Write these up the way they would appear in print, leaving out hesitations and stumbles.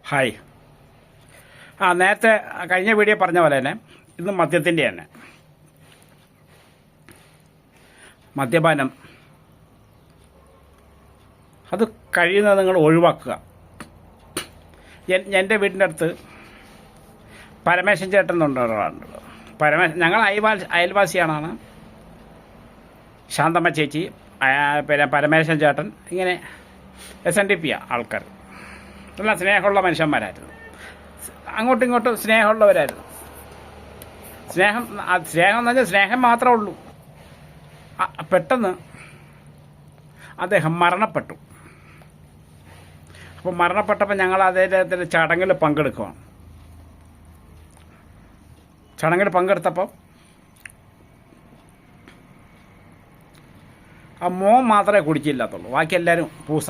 Hi. നേരത്തെ കഴിഞ്ഞ video പറഞ്ഞ പോലെ തന്നെ ഇന്ന് മദ്യത്തിൻ്റെ തന്നെ മദ്യപാനം അത് കഴിയുന്നത് നിങ്ങൾ ഒഴിവാക്കുക. എൻ്റെ വീടിൻ്റെ അടുത്ത് പരമേശൻ ചേട്ടൻ എന്നുണ്ട് ഒരാളുണ്ട്. ഞങ്ങൾ അയൽവാസിയാണ്. ശാന്തമ്മ ചേച്ചി, പിന്നെ പരമേശൻ ചേട്ടൻ, ഇങ്ങനെ SNDP ആൾക്കാർ നല്ല സ്നേഹമുള്ള മനുഷ്യന്മാരായിരുന്നു. അങ്ങോട്ടും ഇങ്ങോട്ടും സ്നേഹമുള്ളവരായിരുന്നു. സ്നേഹം എന്ന് പറഞ്ഞാൽ സ്നേഹം മാത്രമേ ഉള്ളൂ. പെട്ടെന്ന് അദ്ദേഹം മരണപ്പെട്ടു. അപ്പോൾ മരണപ്പെട്ടപ്പോൾ ഞങ്ങൾ അദ്ദേഹത്തിൻ്റെ ചടങ്ങിൽ പങ്കെടുക്കുകയാണ്. ചടങ്ങിൽ പങ്കെടുത്തപ്പോൾ ആ മോൻ മാത്രമേ കുടിച്ചില്ലാത്തുള്ളൂ. ബാക്കി എല്ലാവരും പൂസ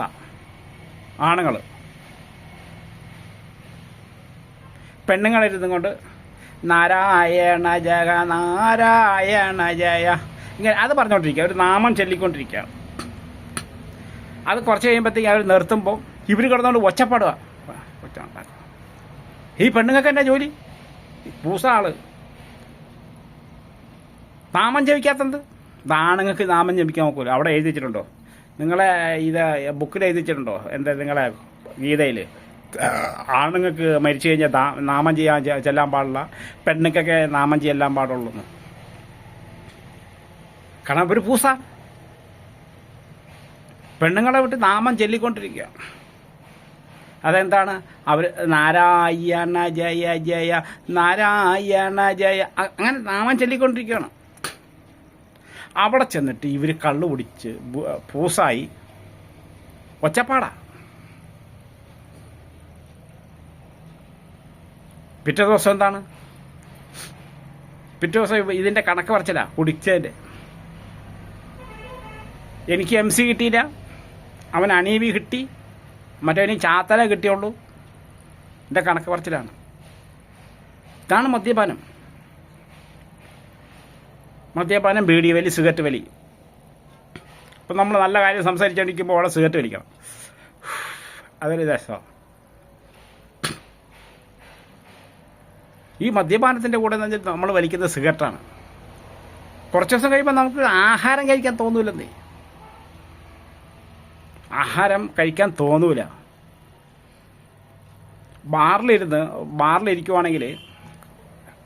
ആണുങ്ങൾ. പെണ്ണുങ്ങളിരുന്നും കൊണ്ട് നാരായണ ജയ നാരായണ ജയ ഇങ്ങനെ അത് പറഞ്ഞുകൊണ്ടിരിക്കുക. ഒരു നാമം ചൊല്ലിക്കൊണ്ടിരിക്കുകയാണ്. അത് കുറച്ച് കഴിയുമ്പോഴത്തേക്കും അവർ നിർത്തുമ്പോൾ ഇവർ കിടന്നുകൊണ്ട് ഒച്ചപ്പാടുക. ഈ പെണ്ണുങ്ങൾക്ക് എന്നാ ജോലി? പൂസ ആള് നാമം ജപിക്കാത്തത്. ആണുങ്ങൾക്ക് നാമം ജപിക്കാൻ നോക്കൂല. അവിടെ എഴുതി വെച്ചിട്ടുണ്ടോ? നിങ്ങളെ ഇത് ബുക്കിൽ എഴുതി വെച്ചിട്ടുണ്ടോ? എന്താ നിങ്ങളെ ഗീതയിൽ ആണുങ്ങൾക്ക് മരിച്ചു കഴിഞ്ഞാൽ നാമം ചെല്ലാൻ പാടില്ല, പെണ്ണുക്കൊക്കെ നാമം ചെല്ലാൻ പാടുള്ളൂ എന്ന്. കാരണം ഒരു പൂസ പെണ്ണുങ്ങളെ വിട്ട് നാമം ചൊല്ലിക്കൊണ്ടിരിക്കുക. അതെന്താണ്? അവർ നാരായണ ജയ ജയ നാരായണ ജയ അങ്ങനെ നാമം ചൊല്ലിക്കൊണ്ടിരിക്കുകയാണ്. അവിടെ ചെന്നിട്ട് ഇവർ കള്ളു കുടിച്ച് പൂസായി ഒച്ചപ്പാടാ. പിറ്റേ ദിവസം എന്താണ്? പിറ്റേ ദിവസം ഇതിൻ്റെ കണക്ക് പറച്ചില്ല കുടിച്ചതിൻ്റെ. എനിക്ക് MC കിട്ടിയില്ല, അവൻ അണീവി കിട്ടി, മറ്റവന് ചാത്തല കിട്ടിയുള്ളൂ. എൻ്റെ കണക്ക് പറച്ചിലാണ്. ഇതാണ് മദ്യപാനം. മദ്യപാനം, ബീഡി വലി, സിഗരറ്റ് വലി. ഇപ്പം നമ്മൾ നല്ല കാര്യം സംസാരിച്ചുകൊണ്ടിരിക്കുമ്പോൾ അവിടെ സിഗരറ്റ് വലിക്കണം. അതൊരു രസമാണ്. ഈ മദ്യപാനത്തിൻ്റെ കൂടെ എന്ന് വെച്ചാൽ നമ്മൾ വലിക്കുന്നത് സിഗരറ്റാണ്. കുറച്ച് ദിവസം കഴിയുമ്പോൾ നമുക്ക് ആഹാരം കഴിക്കാൻ തോന്നൂലെന്നേ. ആഹാരം കഴിക്കാൻ തോന്നൂല. ബാറിലിരിക്കുവാണെങ്കിൽ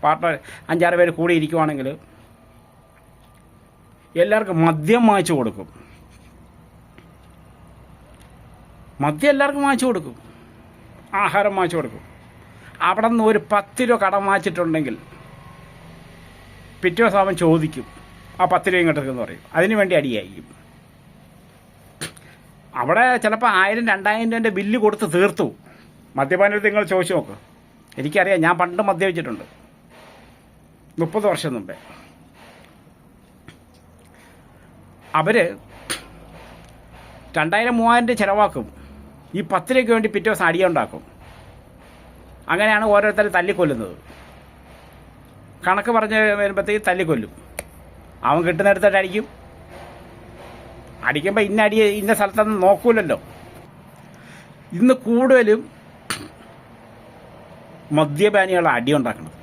പാർട്ട്ണർ 5-6 പേര് കൂടി ഇരിക്കുവാണെങ്കിൽ എല്ലാവർക്കും മദ്യം വാങ്ങിച്ചു കൊടുക്കും. മദ്യം എല്ലാവർക്കും വാങ്ങിച്ചു കൊടുക്കും, ആഹാരം വാങ്ങിച്ചു കൊടുക്കും. അവിടെ നിന്ന് ഒരു 10 രൂപ കടം വാങ്ങിച്ചിട്ടുണ്ടെങ്കിൽ പിറ്റേ ദിവസം അവൻ ചോദിക്കും, ആ 10 രൂപ ഇങ്ങോട്ട് എന്ന് പറയും. അതിനു വേണ്ടി അടിയായിരിക്കും. അവിടെ ചിലപ്പോൾ 1000-2000 രൂപേൻ്റെ ബില്ല് കൊടുത്ത് തീർത്തു. മദ്യപാനത്തിൽ നിങ്ങൾ ചോദിച്ചു നോക്ക്. എനിക്കറിയാം, ഞാൻ പണ്ട് മദ്യപിച്ചിട്ടുണ്ട് 30 വർഷം മുമ്പേ. അവർ 2000-3000 രൂപ ചിലവാക്കും. ഈ 10 രൂപയ്ക്ക് വേണ്ടി പിറ്റേ ദിവസം അടിയുണ്ടാക്കും. അങ്ങനെയാണ് ഓരോരുത്തരും തല്ലിക്കൊല്ലുന്നത്. കണക്ക് പറഞ്ഞ് വരുമ്പോഴത്തേക്ക് തല്ലിക്കൊല്ലും. അവൻ കിട്ടുന്നിടത്തോട്ട് അടിക്കും. അടിക്കുമ്പോൾ ഇന്ന സ്ഥലത്തൊന്നും നോക്കൂലല്ലോ. ഇന്ന് കൂടുതലും മദ്യപാനികളെ അടിയുണ്ടാക്കണം.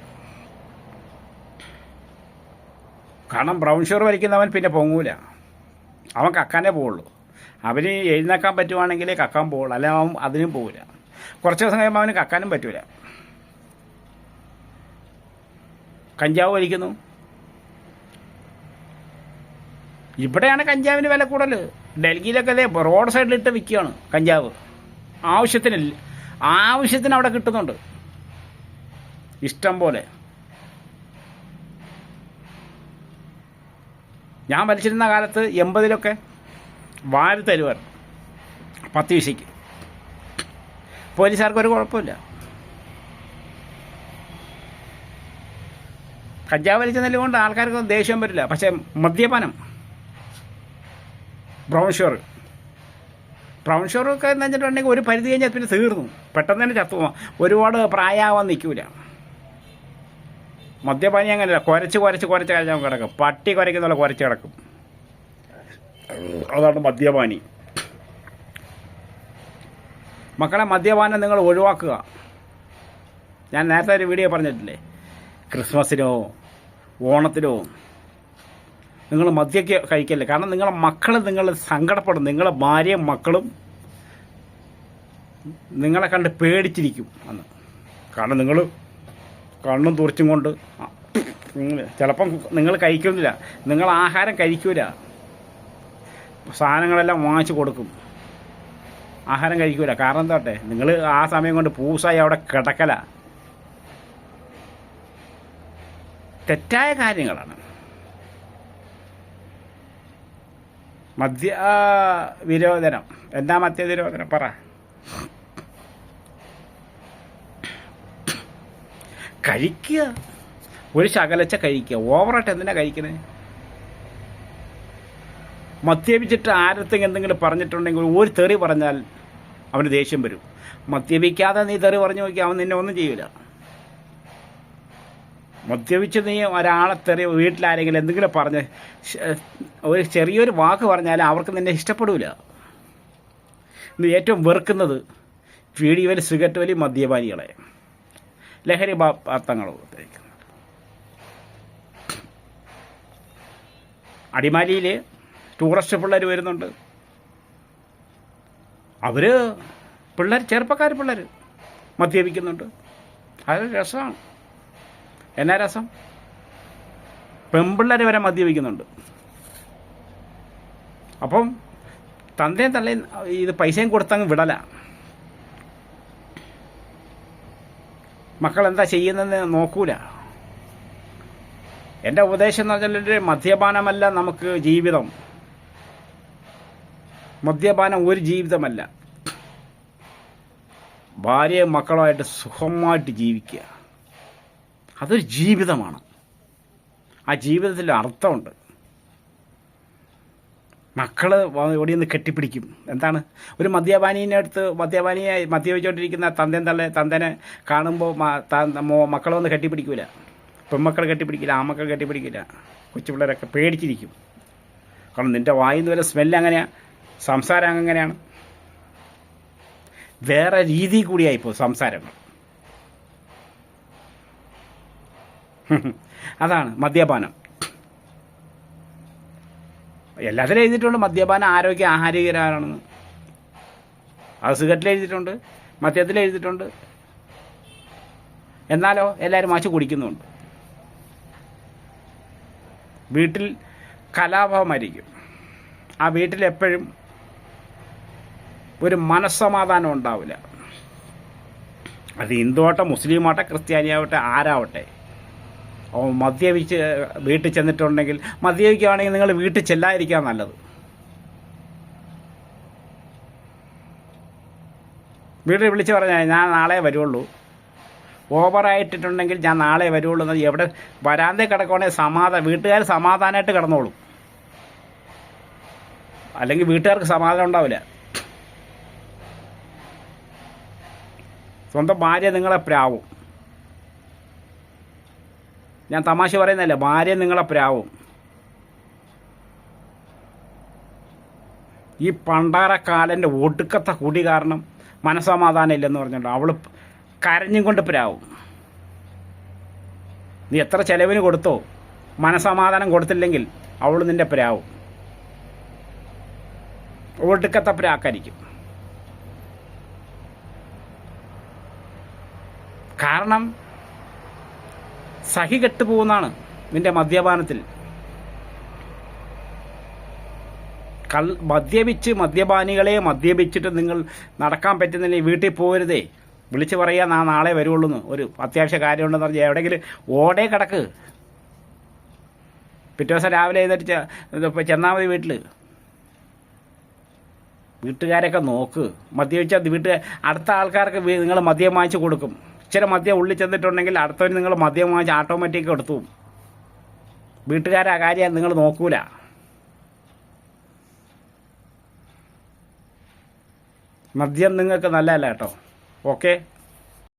കാരണം ബ്രൗൺ ഷുഗർ വലിക്കുന്നവൻ പിന്നെ പൊങ്ങൂല. അവൻ കക്കാനേ പോവുള്ളൂ. അവന് എഴുന്നേക്കാൻ പറ്റുവാണെങ്കിൽ കക്കാൻ പോവുള്ളൂ, അല്ലെങ്കിൽ അവൻ അതിനും പോവില്ല. കുറച്ച് ദിവസം കഴിയുമ്പോൾ അവന് കക്കാനും പറ്റൂല. കഞ്ചാവ് വലിക്കുന്നു. ഇവിടെയാണ് കഞ്ചാവിന് വില കൂടുതൽ. ഡൽഹിയിലൊക്കെ അതെ റോഡ് സൈഡിലിട്ട് വിൽക്കുകയാണ് കഞ്ചാവ്. ആവശ്യത്തിന് അവിടെ കിട്ടുന്നുണ്ട് ഇഷ്ടം പോലെ. ഞാൻ വലിച്ചിരുന്ന കാലത്ത് 80-ലൊക്കെ വാരി തരുവാർ 10 പൈസയ്ക്ക്. പോലീസുകാർക്ക് ഒരു കുഴപ്പമില്ല. കഞ്ചാവ് വലിച്ചെന്നല്ല കൊണ്ട് ആൾക്കാർക്ക് ദേഷ്യം വരില്ല. പക്ഷേ മദ്യപാനം, ബ്രൗൺ ഷുഗറൊക്കെ എന്ന് വെച്ചിട്ടുണ്ടെങ്കിൽ ഒരു പരിധി കഴിഞ്ഞാൽ പിന്നെ തീർന്നു. പെട്ടെന്ന് തന്നെ ചത്തുപോകാം. ഒരുപാട് പ്രായമാവാൻ നിൽക്കില്ല. മദ്യപാനി അങ്ങനെയല്ല, കുരച്ച് കഴിഞ്ഞാൽ കിടക്കും. പട്ടി കുരയ്ക്കുന്ന കുരച്ച് കിടക്കും. അതാണ് മദ്യപാനി. മക്കളെ, മദ്യപാനം നിങ്ങൾ ഒഴിവാക്കുക. ഞാൻ നേരത്തെ ഒരു വീഡിയോ പറഞ്ഞിട്ടില്ലേ, ക്രിസ്മസിനോ ഓണത്തിനോ നിങ്ങൾ മദ്യമൊക്കെ കഴിക്കല്ലേ. കാരണം നിങ്ങളെ മക്കൾ നിങ്ങൾ സങ്കടപ്പെടും. നിങ്ങളെ ഭാര്യയും മക്കളും നിങ്ങളെ കണ്ട് പേടിച്ചിരിക്കും അന്ന്. കാരണം നിങ്ങൾ കണ്ണും തുറച്ചും കൊണ്ട് ചിലപ്പം നിങ്ങൾ കഴിക്കുന്നില്ല, നിങ്ങൾ ആഹാരം കഴിക്കൂല, സാധനങ്ങളെല്ലാം വാങ്ങിച്ചു കൊടുക്കും, ആഹാരം കഴിക്കൂല. കാരണം എന്താട്ടെ, നിങ്ങൾ ആ സമയം കൊണ്ട് പൂസായി അവിടെ കിടക്കല. തെറ്റായ കാര്യങ്ങളാണ്. വിരോധനം. എന്താ മദ്യവിരോധനം പറ? കഴിക്കുക, ഒരു ശകലച്ച കഴിക്കുക. ഓവറായിട്ട് എന്തിനാ കഴിക്കണേ? മദ്യപിച്ചിട്ട് ആരത്തെങ്കിലും എന്തെങ്കിലും പറഞ്ഞിട്ടുണ്ടെങ്കിൽ ഒരു തെറി പറഞ്ഞാൽ അവന് ദേഷ്യം വരും. മദ്യപിക്കാതെ നീ തെറി പറഞ്ഞു നോക്കി, അവൻ നിന്നെ ഒന്നും ചെയ്യില്ല. മദ്യപിച്ച് നീ ഒരാളെ തെറി, വീട്ടിലാരെങ്കിലും എന്തെങ്കിലും പറഞ്ഞ് ഒരു ചെറിയൊരു വാക്ക് പറഞ്ഞാൽ അവർക്ക് നിന്നെ ഇഷ്ടപ്പെടില്ല. നീ ഏറ്റവും വെറുക്കുന്നത് വീടി വലി, സിഗരറ്റ് വലി, മദ്യപാനികളെ, ലഹരി പദാർത്ഥങ്ങൾ ഉപയോഗിക്കുന്നത്. അടിമാലിയിൽ ടൂറിസ്റ്റ് പിള്ളേർ വരുന്നുണ്ട്. അവർ പിള്ളേർ, ചെറുപ്പക്കാർ പിള്ളേർ മദ്യപിക്കുന്നുണ്ട്. അതൊരു രസമാണ്. എന്നാ രസം? പെൺപിള്ളേർ വരെ മദ്യപിക്കുന്നുണ്ട്. അപ്പം തന്തയും തള്ളയും ഇത് പൈസയും കൊടുത്തങ്ങ് വിടല. മക്കളെന്താ ചെയ്യുന്നതെന്ന് നോക്കൂല. എൻ്റെ ഉപദേശം എന്ന് പറഞ്ഞാൽ, മദ്യപാനമല്ല നമുക്ക് ജീവിതം. മദ്യപാനം ഒരു ജീവിതമല്ല. ഭാര്യയും മക്കളുമായിട്ട് സുഖമായിട്ട് ജീവിക്കുക, അതൊരു ജീവിതമാണ്. ആ ജീവിതത്തിൽ അർത്ഥമുണ്ട്. മക്കൾ ഓടി നിന്ന് കെട്ടിപ്പിടിക്കും. എന്താണ്? ഒരു മദ്യപാനീൻ്റെ അടുത്ത് മദ്യപാനിയായി മദ്യപിച്ചുകൊണ്ടിരിക്കുന്ന തന്തേനെ കാണുമ്പോൾ മക്കൾ വന്ന് കെട്ടിപ്പിടിക്കില്ല. പെൺമക്കൾ കെട്ടിപ്പിടിക്കില്ല, ആമക്കൾ കെട്ടിപ്പിടിക്കില്ല. കൊച്ചുപിള്ളേരൊക്കെ പേടിച്ചിരിക്കും. കാരണം നിൻ്റെ വായിൽ നിന്ന് വരെ സ്മെല്ല് അങ്ങനെയാണ്, സംസാരം അങ്ങനെയാണ്. വേറെ രീതി കൂടിയായിപ്പോൾ സംസാരങ്ങൾ. അതാണ് മദ്യപാനം. എല്ലാത്തിലും എഴുതിയിട്ടുണ്ട് മദ്യപാനം ആഹാരകരമാണെന്ന്. അത് സിഗരറ്റിൽ എഴുതിയിട്ടുണ്ട്, മദ്യത്തിൽ എഴുതിയിട്ടുണ്ട്. എന്നാലോ എല്ലാവരും മാച്ച് കുടിക്കുന്നുണ്ട്. വീട്ടിൽ കലാപമായിരിക്കും. ആ വീട്ടിൽ എപ്പോഴും ഒരു മനസ്സമാധാനം ഉണ്ടാവില്ല. അത് ഹിന്ദുവാട്ടെ, മുസ്ലിമാവട്ടെ, ക്രിസ്ത്യാനിയാവട്ടെ, ആരാവട്ടെ. മദ്യപിച്ച് വീട്ടിൽ ചെന്നിട്ടുണ്ടെങ്കിൽ, മദ്യപിക്കുകയാണെങ്കിൽ നിങ്ങൾ വീട്ടിൽ ചെല്ലാതിരിക്കാൻ നല്ലത്. വീട്ടിൽ വിളിച്ച് പറഞ്ഞാൽ ഞാൻ നാളെ വരുള്ളൂ, ഓവറായിട്ടിട്ടുണ്ടെങ്കിൽ ഞാൻ നാളെ വരുള്ളൂ എന്ന്. എവിടെ വരാന്തേ കിടക്കുകയാണെങ്കിൽ വീട്ടുകാർ സമാധാനമായിട്ട് കിടന്നോളും. അല്ലെങ്കിൽ വീട്ടുകാർക്ക് സമാധാനം ഉണ്ടാവില്ല. സ്വന്തം ഭാര്യ നിങ്ങളെ പ്രാവും. ഞാൻ തമാശ പറയുന്നതല്ല, ഭാര്യ നിങ്ങളെ പ്രാവും. ഈ പണ്ടാരക്കാലൻ്റെ ഒടുക്കത്തെ കുടി കാരണം മനസ്സമാധാനം ഇല്ലെന്ന് പറഞ്ഞിട്ടുണ്ട്. അവൾ കരഞ്ഞും കൊണ്ട് പ്രാവും. നീ എത്ര ചെലവിന് കൊടുത്തോ, മനസ്സമാധാനം കൊടുത്തില്ലെങ്കിൽ അവൾ നിൻ്റെ പ്രാവും. ഒടുക്കത്തെ പ്രാക്കായിരിക്കും. കാരണം സഹി കെട്ടുപോകുന്നതാണ് നിൻ്റെ മദ്യപാനത്തിൽ. മദ്യപാനികളെ മദ്യപിച്ചിട്ട് നിങ്ങൾ നടക്കാൻ പറ്റുന്നില്ല, വീട്ടിൽ പോകരുതേ. വിളിച്ച് പറയാൻ നാളെ വരുള്ളൂ, ഒരു അത്യാവശ്യ കാര്യമുണ്ടെന്ന് പറഞ്ഞാൽ എവിടെയെങ്കിലും ഓടേ കിടക്ക്. പിറ്റേ ദിവസം രാവിലെ എഴുന്നേറ്റ് ചെന്നാൽ മതി വീട്ടിൽ. വീട്ടുകാരൊക്കെ നോക്ക്. മദ്യപിച്ചാൽ അടുത്ത ആൾക്കാർക്ക് നിങ്ങൾ മദ്യം വാങ്ങിച്ച് കൊടുക്കും. ഇച്ചിരി മദ്യം ഉള്ളിൽ ചെന്നിട്ടുണ്ടെങ്കിൽ അടുത്തവർ നിങ്ങൾ മദ്യം വാങ്ങിച്ച് ഓട്ടോമാറ്റിക് എടുത്തു. വീട്ടുകാരെ ആ കാര്യം നിങ്ങൾ നോക്കൂല. മദ്യം നിങ്ങൾക്ക് നല്ലതല്ല കേട്ടോ. ഓക്കെ.